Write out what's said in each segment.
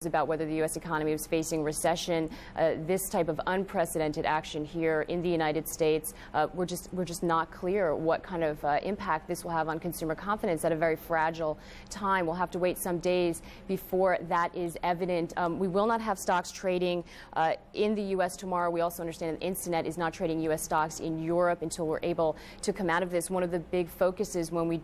about whether the U.S. economy was facing recession. This type of unprecedented action here in the United States, we're just not clear what kind of impact this will have on consumer confidence at a very fragile time. We'll have to wait some days before that is evident. We will not have stocks trading in the U.S. tomorrow. We also understand that Instinet is not trading U.S. stocks in Europe until we're able to come out of this. One of the big focuses when we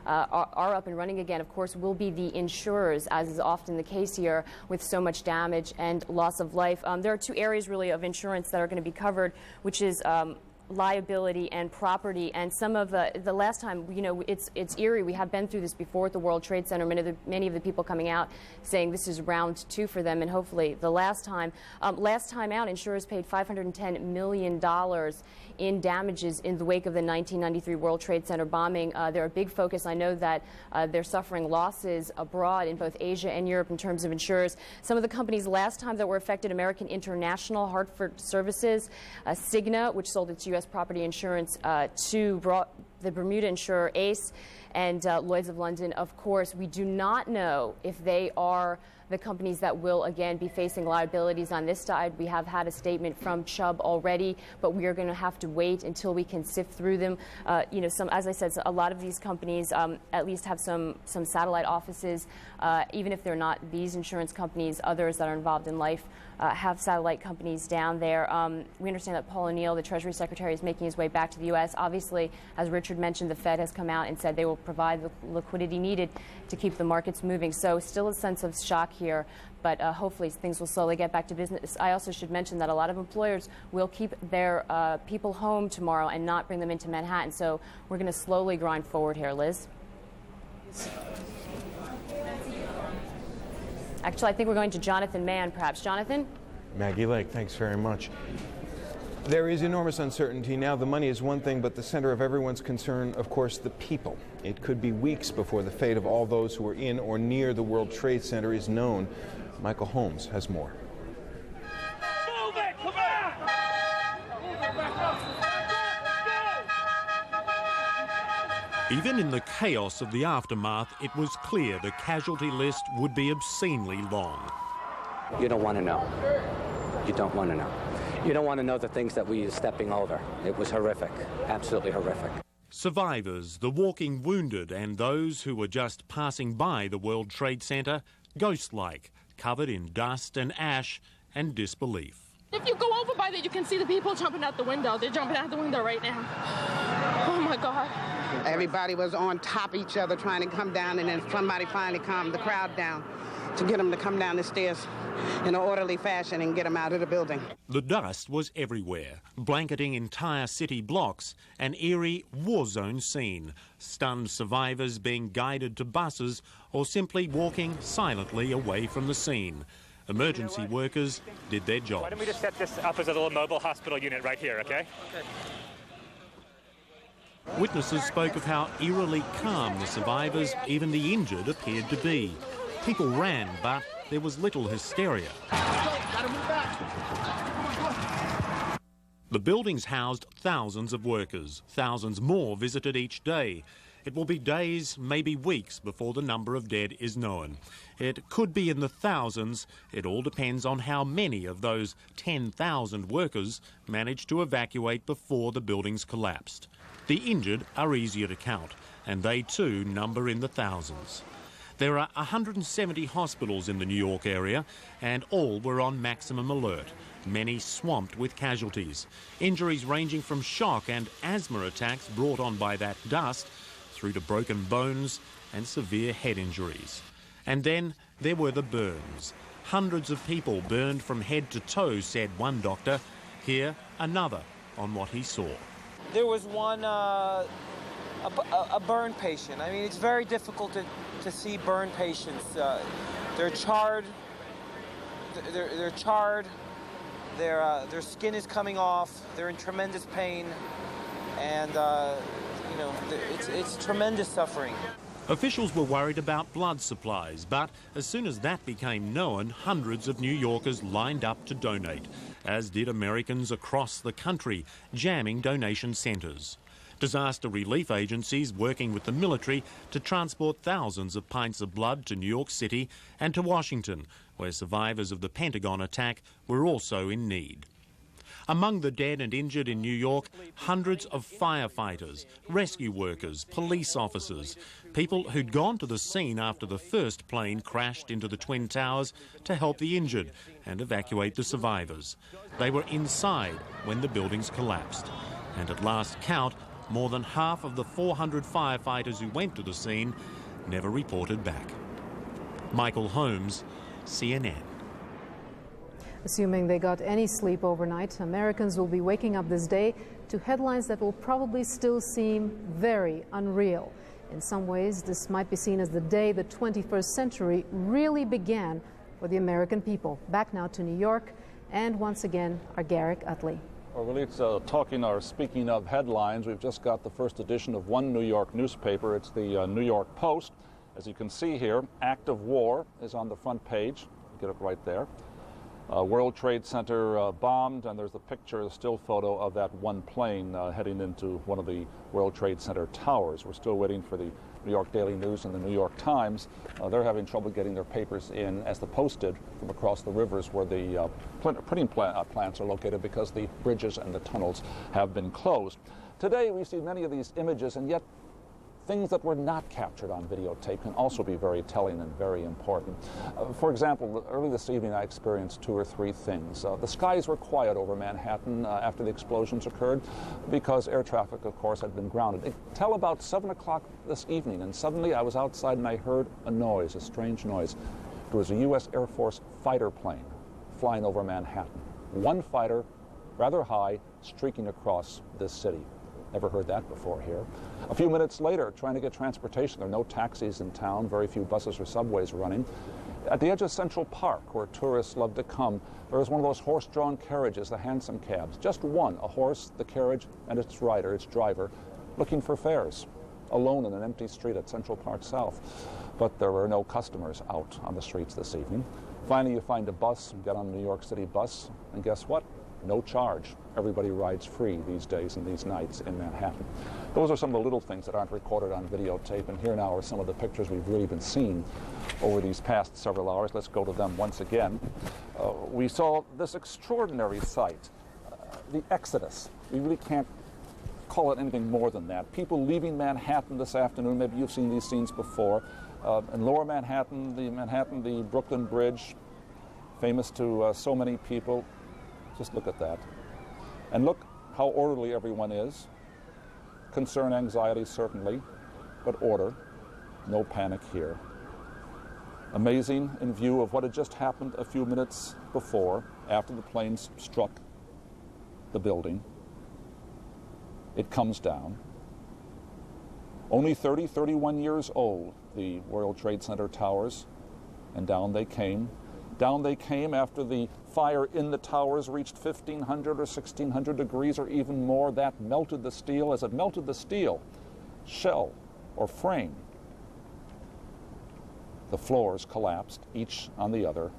are up and running again, of course, will be the insurers, as is often the case here, with so much damage and loss of life. There are two areas really of insurance that are going to be covered, which is liability and property. And some of the last time, you know, it's eerie. We have been through this before at the World Trade Center. Many of the people coming out saying this is round two for them, and hopefully the last time out, insurers paid $510 million in damages in the wake of the 1993 World Trade Center bombing. They're a big focus. I know that they're suffering losses abroad in both Asia and Europe in terms of insurers. Some of the companies last time that were affected: American International, Hartford Services, Cigna, which sold its U.S. property insurance to the Bermuda insurer ACE, and Lloyd's of London. Of course, we do not know if they are the companies that will again be facing liabilities on this side. We have had a statement from Chubb already, but we are going to have to wait until we can sift through them. You know, as I said, a lot of these companies at least have some satellite offices, even if they're not these insurance companies. Others that are involved in life have satellite companies down there. We understand that Paul O'Neill, the Treasury Secretary, is making his way back to the U.S. Obviously, as Richard mentioned, the Fed has come out and said they will provide the liquidity needed to keep the markets moving. So still a sense of shock here, but hopefully things will slowly get back to business. I also should mention that a lot of employers will keep their people home tomorrow and not bring them into Manhattan. So we're going to slowly grind forward here. Liz? Actually, I think we're going to Jonathan Mann, perhaps. Jonathan? Maggie Lake, thanks very much. There is enormous uncertainty now. The money is one thing, but the center of everyone's concern, of course, the people. It could be weeks before the fate of all those who are in or near the World Trade Center is known. Michael Holmes has more. Move it! Come on! Even in the chaos of the aftermath, it was clear the casualty list would be obscenely long. You don't want to know. You don't want to know. You don't want to know the things that we are stepping over. It was horrific, absolutely horrific. Survivors, the walking wounded, and those who were just passing by the World Trade Center, ghost-like, covered in dust and ash and disbelief. If you go over by there, you can see the people jumping out the window. They're jumping out the window right now. Oh, my God. Everybody was on top of each other trying to come down, and then somebody finally calmed the crowd down to get them to come down the stairs in an orderly fashion and get them out of the building. The dust was everywhere, blanketing entire city blocks, an eerie war zone scene, stunned survivors being guided to buses or simply walking silently away from the scene. Emergency workers did their jobs. Why don't we just set this up as a little mobile hospital unit right here, okay? Witnesses spoke of how eerily calm the survivors, even the injured, appeared to be. People ran, but there was little hysteria. The buildings housed thousands of workers. Thousands more visited each day. It will be days, maybe weeks, before the number of dead is known. It could be in the thousands. It all depends on how many of those 10,000 workers managed to evacuate before the buildings collapsed. The injured are easier to count, and they too number in the thousands. There are 170 hospitals in the New York area, and all were on maximum alert, many swamped with casualties. Injuries ranging from shock and asthma attacks brought on by that dust, through to broken bones and severe head injuries. And then there were the burns. Hundreds of people burned from head to toe, said one doctor. Here, another on what he saw. There was one, a burn patient. I mean, it's very difficult to see burn patients. They're charred. They're charred. Their skin is coming off. They're in tremendous pain, and you know, it's tremendous suffering. Officials were worried about blood supplies, but as soon as that became known, hundreds of New Yorkers lined up to donate, as did Americans across the country, jamming donation centres. Disaster relief agencies working with the military to transport thousands of pints of blood to New York City and to Washington, where survivors of the Pentagon attack were also in need. Among the dead and injured in New York, hundreds of firefighters, rescue workers, police officers, people who'd gone to the scene after the first plane crashed into the Twin Towers to help the injured and evacuate the survivors. They were inside when the buildings collapsed. And at last count, more than half of the 400 firefighters who went to the scene never reported back. Michael Holmes, CNN. Assuming they got any sleep overnight, Americans will be waking up this day to headlines that will probably still seem very unreal. In some ways, this might be seen as the day the 21st century really began for the American people. Back now to New York, and once again, our Garrick Utley. Well, really, it's speaking of headlines, we've just got the first edition of one New York newspaper. It's the New York Post. As you can see here, act of war is on the front page. Get it right there. World Trade Center bombed, and there's a picture, a still photo of that one plane heading into one of the World Trade Center towers. We're still waiting for the New York Daily News and the New York Times. They're having trouble getting their papers in, as the Post did, from across the rivers where the printing plants are located, because the bridges and the tunnels have been closed. Today we see many of these images, and yet things that were not captured on videotape can also be very telling and very important. For example, early this evening I experienced two or three things. The skies were quiet over Manhattan after the explosions occurred, because air traffic, of course, had been grounded. Until about 7 o'clock this evening, and suddenly I was outside and I heard a noise, a strange noise. It was a U.S. Air Force fighter plane flying over Manhattan. One fighter, rather high, streaking across this city. Never heard that before here. A few minutes later, trying to get transportation. There are no taxis in town, very few buses or subways running. At the edge of Central Park, where tourists love to come, there is one of those horse-drawn carriages, the hansom cabs. Just one, a horse, the carriage, and its rider, its driver, looking for fares, alone in an empty street at Central Park South. But there were no customers out on the streets this evening. Finally, you find a bus, get on a New York City bus, and guess what? No charge. Everybody rides free these days and these nights in Manhattan. Those are some of the little things that aren't recorded on videotape, and here now are some of the pictures we've really been seeing over these past several hours. Let's go to them once again. We saw this extraordinary sight, the exodus. We really can't call it anything more than that. People leaving Manhattan this afternoon. Maybe you've seen these scenes before. In lower Manhattan, the Brooklyn Bridge, famous to so many people. Just look at that. And look how orderly everyone is. Concern, anxiety, certainly, but order. No panic here. Amazing in view of what had just happened a few minutes before, after the planes struck the building. It comes down. Only 31 years old, the World Trade Center towers, and down they came. Down they came after the fire in the towers reached 1,500 or 1,600 degrees or even more. That melted the steel. As it melted the steel, shell or frame, the floors collapsed, each on the other,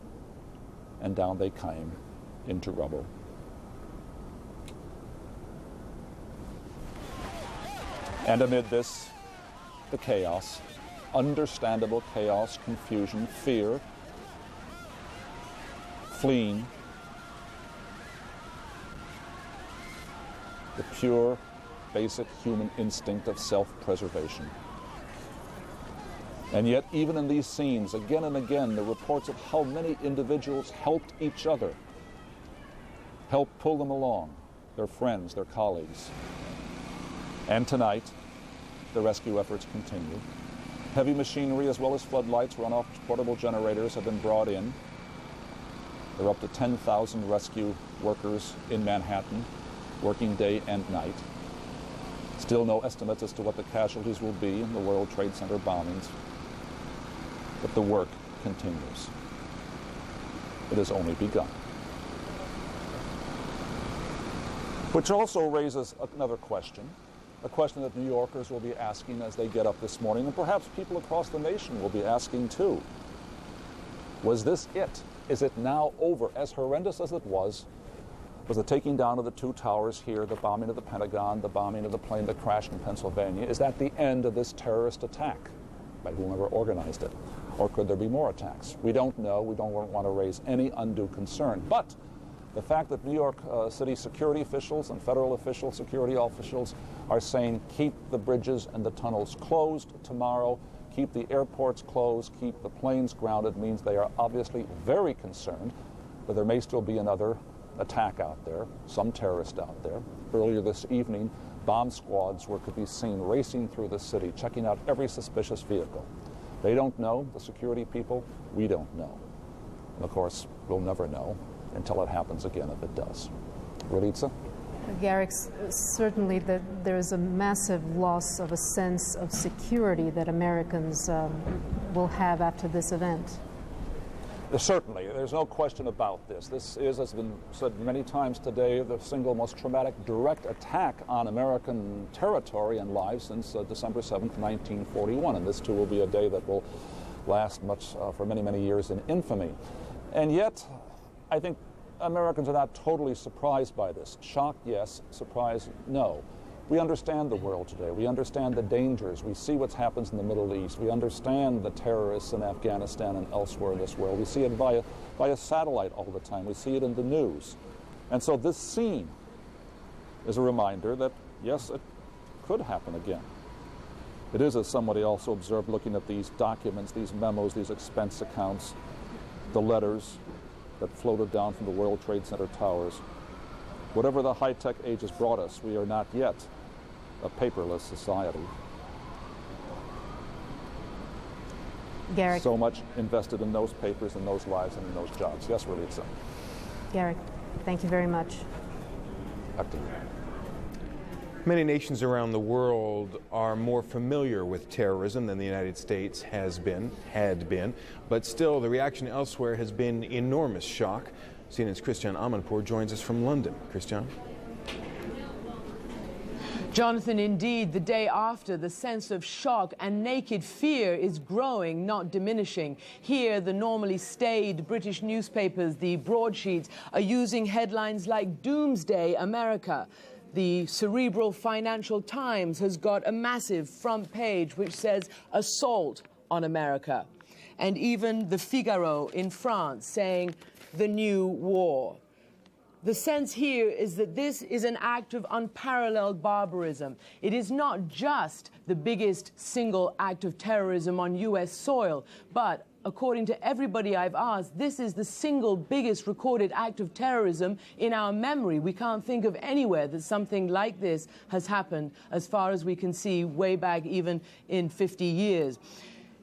and down they came into rubble. And amid this, the chaos, understandable chaos, confusion, fear, fleeing, the pure, basic human instinct of self-preservation. And yet, even in these scenes, again and again, the reports of how many individuals helped each other, helped pull them along, their friends, their colleagues. And tonight, the rescue efforts continue. Heavy machinery as well as floodlights, runoff portable generators have been brought in. There are up to 10,000 rescue workers in Manhattan, working day and night. Still no estimates as to what the casualties will be in the World Trade Center bombings, but the work continues. It has only begun. Which also raises another question, a question that New Yorkers will be asking as they get up this morning, and perhaps people across the nation will be asking too. Was this it? Is it now over? As horrendous as it was, Was the taking down of the two towers here, the bombing of the Pentagon, the bombing of the plane that crashed in Pennsylvania, is that the end of this terrorist attack by whomever organized it? Or could there be more attacks? We don't know. We don't want to raise any undue concern. But the fact that New York City security officials and federal officials, security officials, are saying keep the bridges and the tunnels closed tomorrow, keep the airports closed, keep the planes grounded, means they are obviously very concerned that there may still be another attack out there, some terrorist out there. Earlier this evening, bomb squads could be seen racing through the city, checking out every suspicious vehicle. They don't know, the security people, we don't know. And of course, we'll never know until it happens again if it does. Ralitza? Garrick, certainly there is a massive loss of a sense of security that Americans will have after this event. Certainly, there's no question about this. This is, as has been said many times today, the single most traumatic direct attack on American territory and lives since December 7th, 1941. And this, too, will be a day that will last much for many, many years in infamy. And yet, I think Americans are not totally surprised by this. Shocked, yes. Surprised, no. We understand the world today. We understand the dangers. We see what happens in the Middle East. We understand the terrorists in Afghanistan and elsewhere in this world. We see it via satellite all the time. We see it in the news. And so this scene is a reminder that, yes, it could happen again. It is, as somebody also observed, looking at these documents, these memos, these expense accounts, the letters that floated down from the World Trade Center towers. Whatever the high-tech age has brought us, we are not yet a paperless society. Garrick. So much invested in those papers and those lives and in those jobs. Yes, Ralitza. Garrick, thank you very much. Back to you. Many nations around the world are more familiar with terrorism than the United States had been, but still the reaction elsewhere has been enormous shock. CNN's Christian Amanpour joins us from London. Christian? Jonathan, indeed, the day after, the sense of shock and naked fear is growing, not diminishing. Here, the normally staid British newspapers, the broadsheets, are using headlines like Doomsday America. The cerebral Financial Times has got a massive front page which says assault on America. And even the Figaro in France saying the new war. The sense here is that this is an act of unparalleled barbarism. It is not just the biggest single act of terrorism on U.S. soil, but according to everybody I've asked, this is the single biggest recorded act of terrorism in our memory. We can't think of anywhere that something like this has happened, as far as we can see, way back even in 50 years.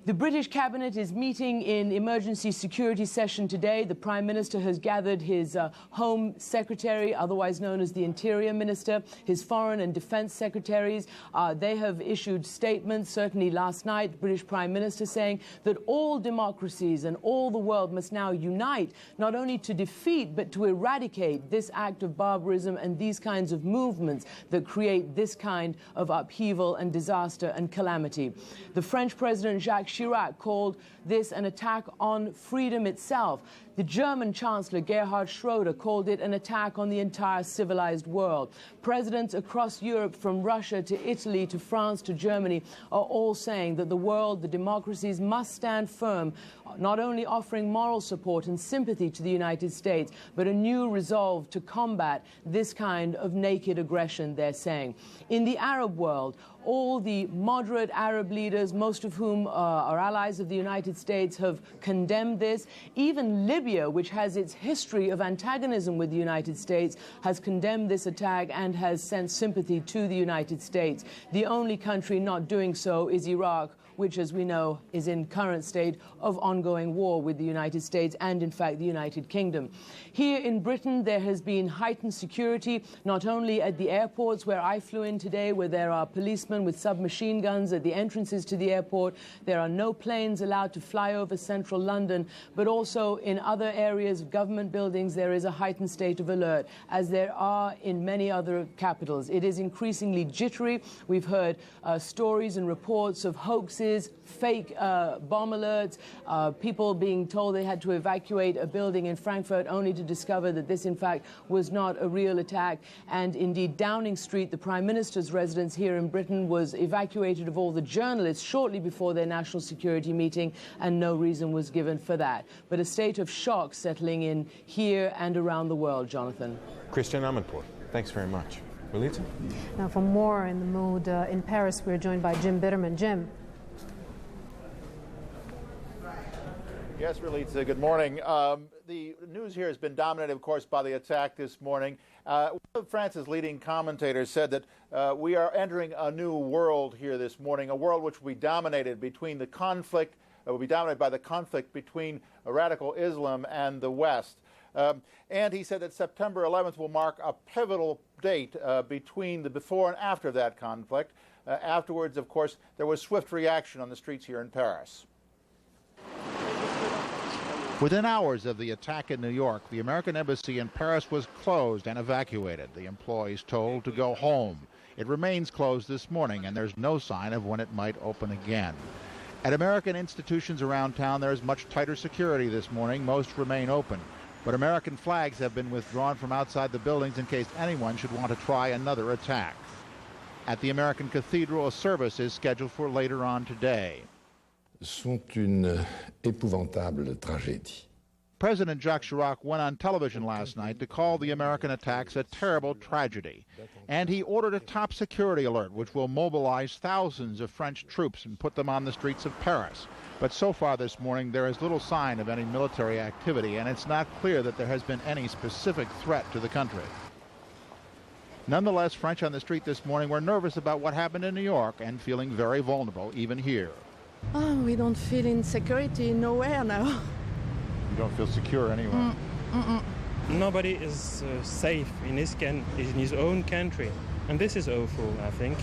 The British cabinet is meeting in emergency security session today. The Prime Minister has gathered his Home Secretary, otherwise known as the Interior Minister, his Foreign and Defence Secretaries. They have issued statements, certainly last night, the British Prime Minister saying that all democracies and all the world must now unite, not only to defeat, but to eradicate this act of barbarism and these kinds of movements that create this kind of upheaval and disaster and calamity. The French President Jacques Chirac called this an attack on freedom itself. The German Chancellor Gerhard Schroeder called it an attack on the entire civilized world. Presidents across Europe, from Russia to Italy to France to Germany, are all saying that the world, the democracies, must stand firm, not only offering moral support and sympathy to the United States, but a new resolve to combat this kind of naked aggression, they're saying. In the Arab world, all the moderate Arab leaders, most of whom are allies of the United States, have condemned this. Even Libya, which has its history of antagonism with the United States, has condemned this attack and has sent sympathy to the United States. The only country not doing so is Iraq, which, as we know, is in current state of ongoing war with the United States and, in fact, the United Kingdom. Here in Britain, there has been heightened security, not only at the airports where I flew in today, where there are policemen with submachine guns at the entrances to the airport. There are no planes allowed to fly over central London, but also in other areas of government buildings, there is a heightened state of alert, as there are in many other capitals. It is increasingly jittery. We've heard stories and reports of hoaxes hoaxes, fake bomb alerts, people being told they had to evacuate a building in Frankfurt only to discover that this, in fact, was not a real attack. And indeed, Downing Street, the Prime Minister's residence here in Britain, was evacuated of all the journalists shortly before their national security meeting, and no reason was given for that. But a state of shock settling in here and around the world, Jonathan. Christian Amanpour, thanks very much. Relita? Now, for more in the mood in Paris, we're joined by Jim Bitterman. Jim. Yes, Relita, good morning. The news here has been dominated, of course, by the attack this morning. One of France's leading commentators said that we are entering a new world here this morning, a world which will be dominated between the conflict, will be dominated by the conflict between radical Islam and the West. And he said that September 11th will mark a pivotal date between the before and after that conflict. Afterwards, of course, there was swift reaction on the streets here in Paris. Within hours of the attack in New York, the American embassy in Paris was closed and evacuated. The employees told to go home. It remains closed this morning, and there's no sign of when it might open again. At American institutions around town, there is much tighter security this morning. Most remain open. But American flags have been withdrawn from outside the buildings in case anyone should want to try another attack. At the American Cathedral, a service is scheduled for later on today. Sont une épouvantable tragédie. President Jacques Chirac went on television last night to call the American attacks a terrible tragedy. And he ordered a top security alert, which will mobilize thousands of French troops and put them on the streets of Paris. But so far this morning, there is little sign of any military activity, and it's not clear that there has been any specific threat to the country. Nonetheless, French on the street this morning were nervous about what happened in New York and feeling very vulnerable, even here. Oh, we don't feel in security nowhere now. You don't feel secure anywhere? Nobody is safe in his own country, and this is awful, I think.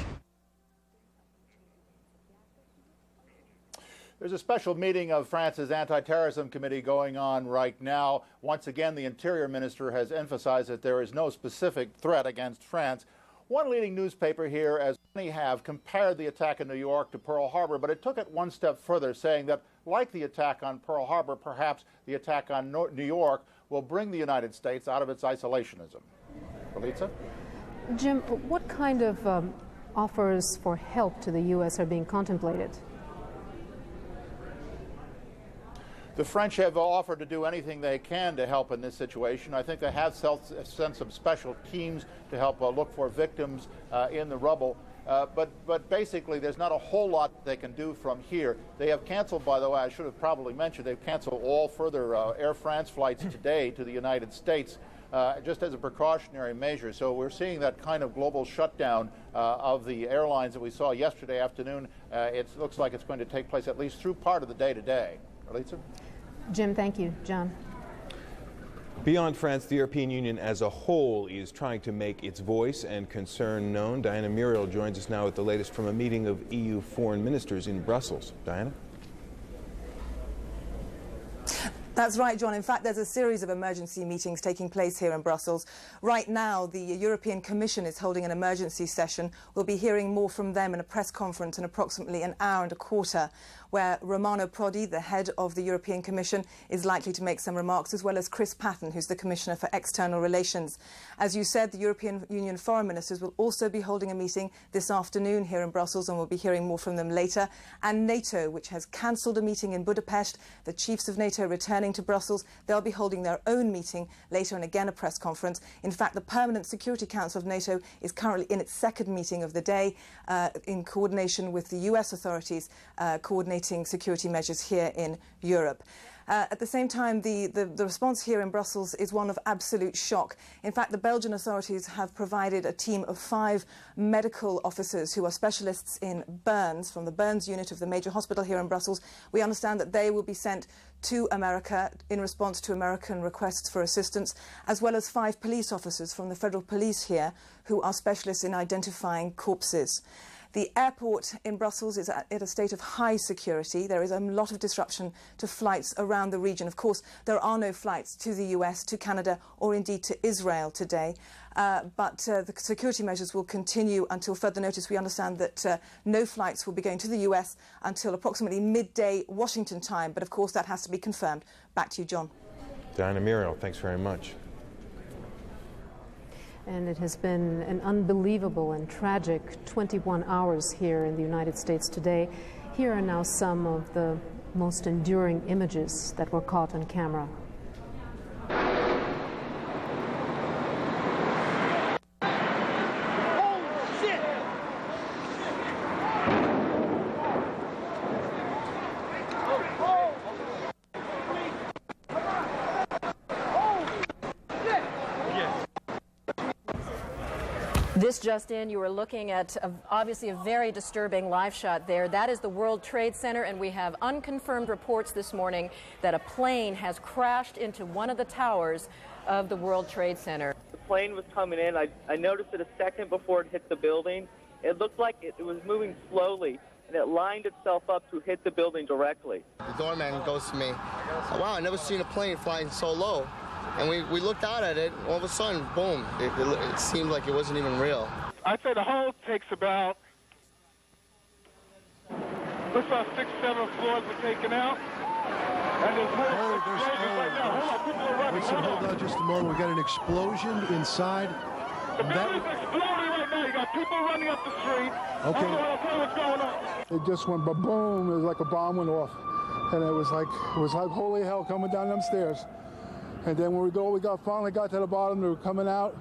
There's a special meeting of France's anti-terrorism committee going on right now. Once again, the Interior Minister has emphasized that there is no specific threat against France. One leading newspaper here, as many have, compared the attack in New York to Pearl Harbor, but it took it one step further, saying that, like the attack on Pearl Harbor, perhaps the attack on New York will bring the United States out of its isolationism. Relita? Jim, what kind of offers for help to the U.S. are being contemplated? The French have offered to do anything they can to help in this situation. I think they have sent some special teams to help look for victims in the rubble. But basically, there's not a whole lot they can do from here. They have canceled, by the way, I should have probably mentioned, they've canceled all further Air France flights today to the United States, just as a precautionary measure. So we're seeing that kind of global shutdown of the airlines that we saw yesterday afternoon. It looks like it's going to take place at least through part of the day today. Relita? Jim, thank you. John? Beyond France, the European Union as a whole is trying to make its voice and concern known. Diana Muriel joins us now with the latest from a meeting of EU foreign ministers in Brussels. Diana? That's right, John. In fact, there's a series of emergency meetings taking place here in Brussels. Right now, the European Commission is holding an emergency session. We'll be hearing more from them in a press conference in approximately an hour and a quarter, where Romano Prodi, the head of the European Commission, is likely to make some remarks, as well as Chris Patton, who's the Commissioner for External Relations. As you said, the European Union foreign ministers will also be holding a meeting this afternoon here in Brussels, and we'll be hearing more from them later. And NATO, which has cancelled a meeting in Budapest, the chiefs of NATO returning to Brussels. They'll be holding their own meeting later, and again a press conference. In fact, the Permanent Security Council of NATO is currently in its second meeting of the day in coordination with the US authorities coordinating security measures here in Europe. At the same time, the response here in Brussels is one of absolute shock. In fact, the Belgian authorities have provided a team of 5 medical officers who are specialists in burns from the burns unit of the major hospital here in Brussels. We understand that they will be sent to America in response to American requests for assistance, as well as 5 police officers from the federal police here who are specialists in identifying corpses. The airport in Brussels is at a state of high security. There is a lot of disruption to flights around the region. Of course, there are no flights to the US, to Canada, or indeed to Israel today. but the security measures will continue until further notice. We understand that no flights will be going to the US until approximately midday Washington time, but of course that has to be confirmed. Back to you, John. Diana Muriel, thanks very much. And it has been an unbelievable and tragic 21 hours here in the United States today. Here are now some of the most enduring images that were caught on camera. This just in, you are looking at obviously a very disturbing live shot there. That is the World Trade Center, and we have unconfirmed reports this morning that a plane has crashed into one of the towers of the World Trade Center. The plane was coming in. I noticed it a second before it hit the building. It looked like it was moving slowly, and it lined itself up to hit the building directly. The doorman goes to me, wow, I never seen a plane flying so low. And we looked out at it, all of a sudden, boom, it seemed like it wasn't even real. I'd say the whole takes about, looks like 6, 7 floors were taken out. And there's more explosions right now. Hold on, people are running. Listen, hold on just a moment. We got an explosion inside. The building's exploding right now. You got people running up the street. Okay. I don't know what's going on. It just went ba-boom. It was like a bomb went off. And it was like holy hell coming down them stairs. And then when we finally got to the bottom, they were coming out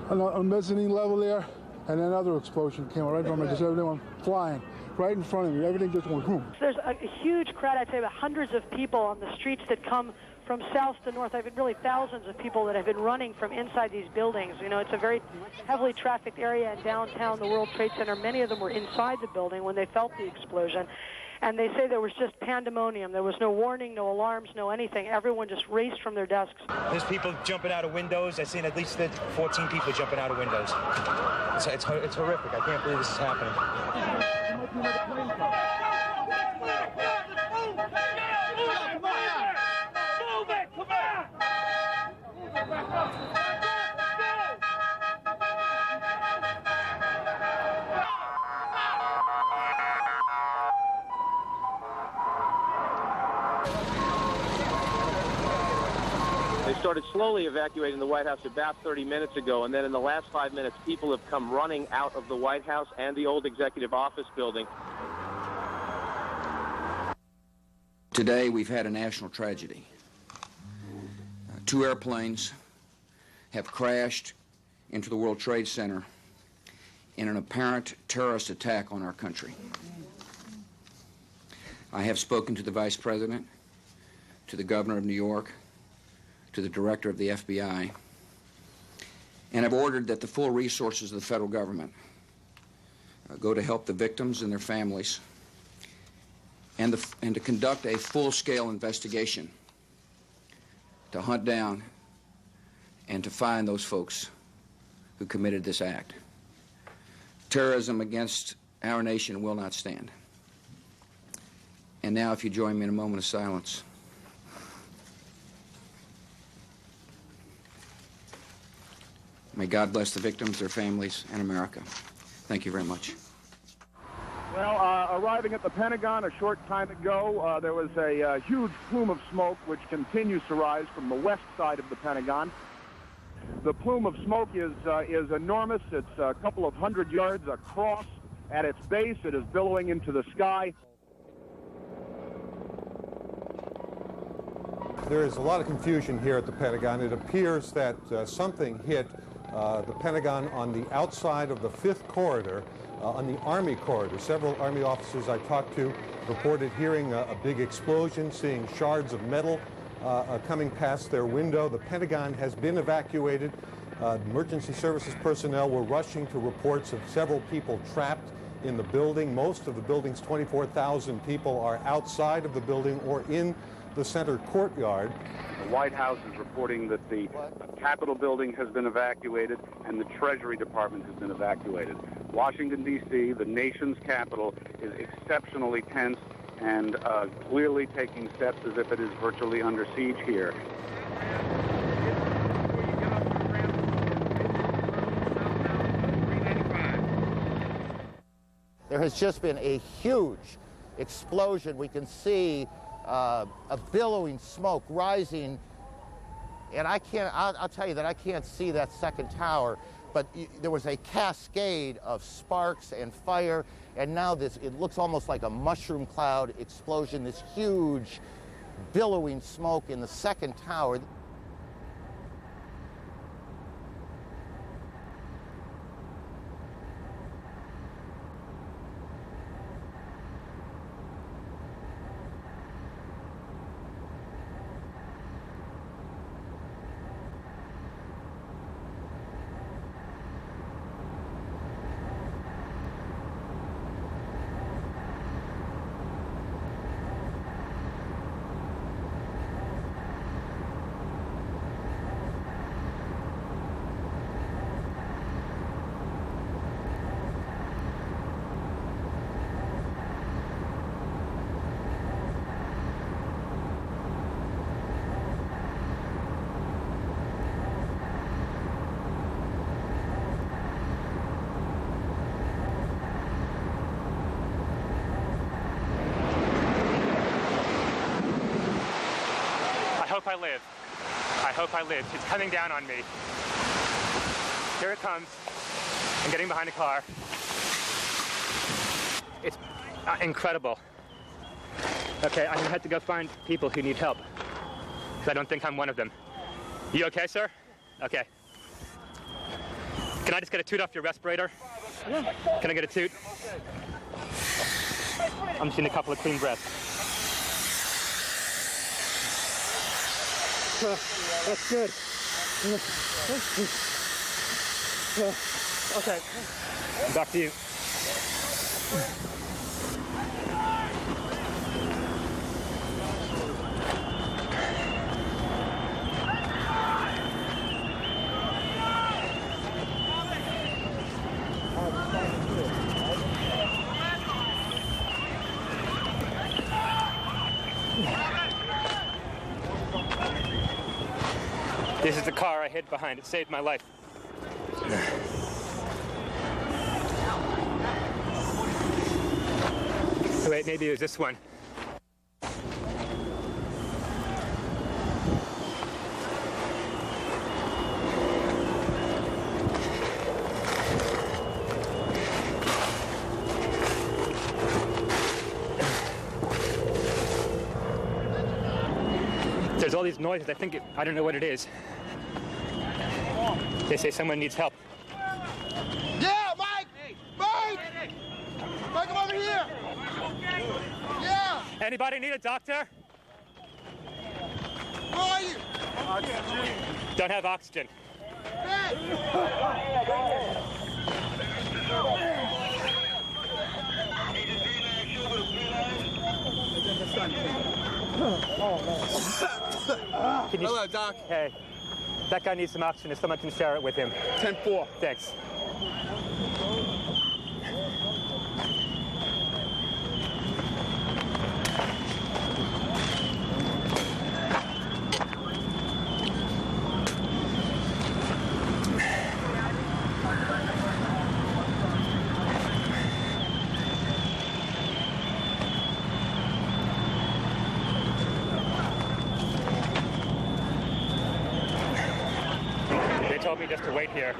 on the mezzanine level there, and then another explosion came right from it, just everything went flying right in front of me. Everything just went boom. There's a huge crowd, I'd say about hundreds of people on the streets that come from south to north. I've been really thousands of people that have been running from inside these buildings. You know, it's a very heavily trafficked area in downtown, the World Trade Center. Many of them were inside the building when they felt the explosion. And they say there was just pandemonium. There was no warning, no alarms, no anything. Everyone just raced from their desks. There's people jumping out of windows. I've seen at least 14 people jumping out of windows. It's horrific. I can't believe this is happening. They started slowly evacuating the White House about 30 minutes ago, and then in the last 5 minutes, people have come running out of the White House and the old Executive Office building. Today, we've had a national tragedy. 2 airplanes have crashed into the World Trade Center in an apparent terrorist attack on our country. I have spoken to the Vice President, to the Governor of New York, to the Director of the FBI, and have ordered that the full resources of the federal government go to help the victims and their families, and to conduct a full-scale investigation to hunt down and to find those folks who committed this act. Terrorism against our nation will not stand. And now, if you join me in a moment of silence. May God bless the victims, their families, and America. Thank you very much. Well, arriving at the Pentagon a short time ago, there was a huge plume of smoke which continues to rise from the west side of the Pentagon. The plume of smoke is enormous. It's a couple of 100 yards across. At its base, it is billowing into the sky. There is a lot of confusion here at the Pentagon. It appears that something hit the Pentagon on the outside of the 5th corridor, on the Army corridor. Several Army officers I talked to reported hearing a big explosion, seeing shards of metal coming past their window. The Pentagon has been evacuated. Emergency services personnel were rushing to reports of several people trapped in the building. Most of the building's 24,000 people are outside of the building or in the center courtyard. The White House is reporting that the Capitol building has been evacuated and the Treasury Department has been evacuated. Washington, D.C., the nation's capital, is exceptionally tense and clearly taking steps as if it is virtually under siege here. There has just been a huge explosion. We can see a billowing smoke rising, and I'll tell you that I can't see that second tower, but there was a cascade of sparks and fire, and now it looks almost like a mushroom cloud explosion, this huge billowing smoke in the second tower. I hope I live. It's coming down on me. Here it comes. I'm getting behind the car. It's incredible. Okay, I'm gonna have to go find people who need help. I don't think I'm one of them. You okay, sir? Okay. Can I just get a toot off your respirator? Yeah. Can I get a toot? I'm just getting a couple of clean breaths. That's good. Okay. Back to you. This is the car I hid behind. It saved my life. Oh, wait, maybe it was this one. There's all these noises. I don't know what it is. They say someone needs help. Yeah, Mike! Mike! Mike, come over here! Yeah! Anybody need a doctor? Where are you? Don't have oxygen. Hello, Doc. Hey, that guy needs some oxygen if someone can share it with him. 10-4. Thanks. They told me just to wait here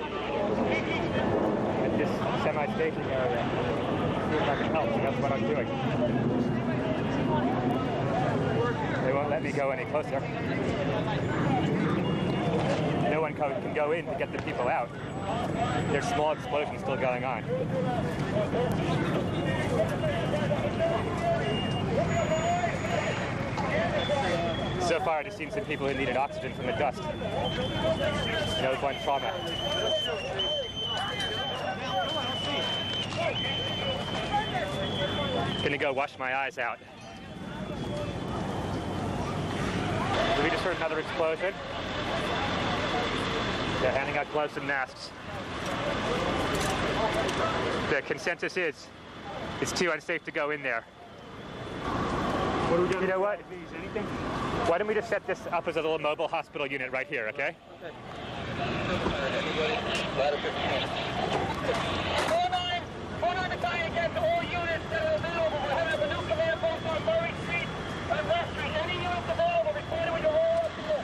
at this semi-staging area. See if I can help, and that's what I'm doing. They won't let me go any closer. No one can go in to get the people out. There's small explosions still going on. So far, I've just seen some people who needed oxygen from the dust. No one trauma. Gonna go wash my eyes out. We just heard another explosion. They're handing out gloves and masks. The consensus is it's too unsafe to go in there. You know what? Why don't we just set this up as a little mobile hospital unit right here, okay? We're notifying again to all units that are available. We're having a new command post on Murray Street and West Street. Any units available, report it when you're all up here.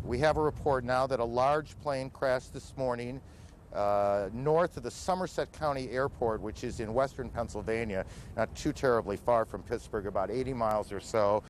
We have a report now that a large plane crashed this morning north of the Somerset County Airport, which is in western Pennsylvania, not too terribly far from Pittsburgh, about 80 miles or so.